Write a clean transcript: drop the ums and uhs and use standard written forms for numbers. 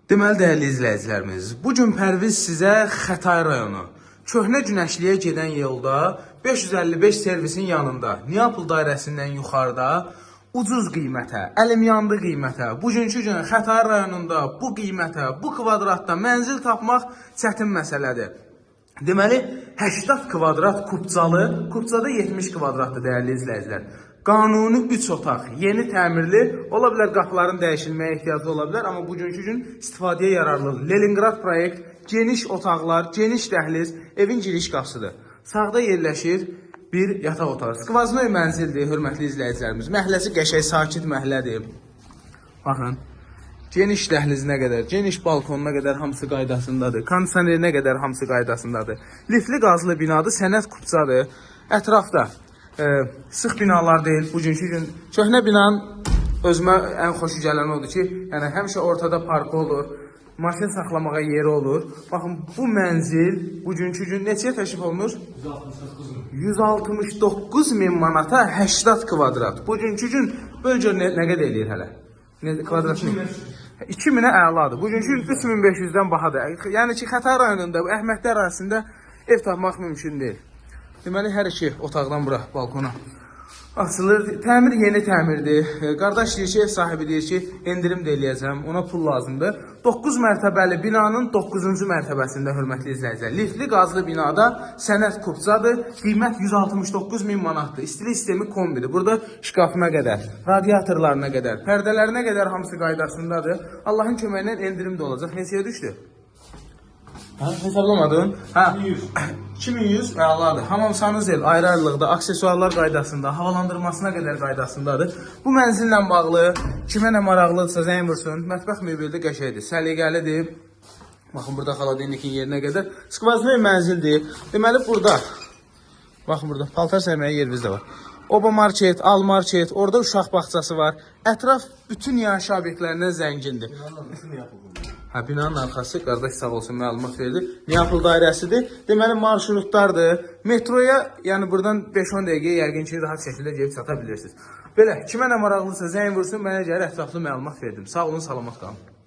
Deməli, dəyərli izləyicilərimiz, bugün Pərviz sizə Xətai rayonu, Köhnə Günəşliyə gedən yolda 555 servisin yanında, Neapol dairəsindən yuxarıda, ucuz qiymətə, əlim yandı qiymətə, bugünkü gün Xətai rayonunda bu qiymətə, bu kvadratda mənzil tapmaq çətin məsələdir. Deməli, 80 kvadrat Kupçada 70 kvadratdır dəyərli izləyicilər. Qanuni 3 otaq, yeni təmirli, ola bilər qapıların dəyişilməyə ehtiyacı ola bilər, amma bugünkü gün istifadəyə yararlıdır. Leningrad proyekt, geniş otaqlar, geniş dəhliz, evin giriş qapısıdır. Sağda yerləşir bir yataq otağı. Skvaznoy mənzildir, hörmətli izləyicilərimiz. Məhəlləsi qəşəng, sakit məhəllədir. Baxın, geniş dəhlizinə qədər, geniş balkonuna qədər hamısı qaydasındadır. Kondisionerinə qədər hamısı qaydasındadır. Liftli qazlı binadır, sənət Kupçadır. Ətrafda sıx binalar deyil. Bugünkü gün köhnə binanın özümə ən xoşu gələn odur ki, yəni həmişə ortada parkı olur, maşın saxlamağa yeri olur. Baxın, bu mənzil bugünkü gün neçəyə təşrif olunur? 169 min manata 80 kvadrat. Bugünkü gün bölgə nə qədər eləyir hələ? Kvadratını? 2000-ə əladır. Bugünkü gün 3500-dən bahadır. Yəni ki, Xətai rayonunda, Əhmədlər arasında ev tapmaq mümkün deyil. Deməli, hər iki otaqdan bura, balkona açılır. Təmir yeni təmirdir. Qardaş deyir ki, ev sahibi deyir ki, endirim də eləyəcəm, ona pul lazımdır. 9 mərtəbəli binanın 9-cu mərtəbəsində, hörmətli izləyicilər. Liftli qazlı binada sənət Kupçadır. Qiymət 169 min manatdır. İstilik sistemi kombidir. Burada şkafına qədər, radiatorlarına qədər, pərdələrinə qədər hamısı qaydasındadır. Allahın köməyindən endirim də olacaq. Neçəyə düşdü? Hesablamadın? 2100 əladır. Hamamsanız ayrı-ayrılıqda, aksesuarlar qaydasında, havalandırmasına qədər qaydasındadır. Bu mənzillə bağlı kimə nə maraqlıdırsa zəng vursun. Mətbəx möbildə qəşəkdir, səliqəlidir. Baxın, burada xaladinikin yerinə qədər. Skvaznoy mənzildir. Deməli, burada, baxın burada, paltar sərməyə yerimiz də var. Oba market, al market, orada uşaq bağçası var. Ətraf bütün yaşayış obyektlərindən zəngindir. Binanın arxası, qardaş sağ olsun, məlumat verdi. Neapol dairəsidir. Deməli, marşrutlardır. Metroya, yəni buradan 5-10 dəqiqəyə yəqin ki, rahat şəkildə gelib çata bilirsiniz. Belə, kimə nə maraqlısa zəng vursun, mənə gəlir, ətraflı məlumat verdim. Sağ olun, salamat qalın.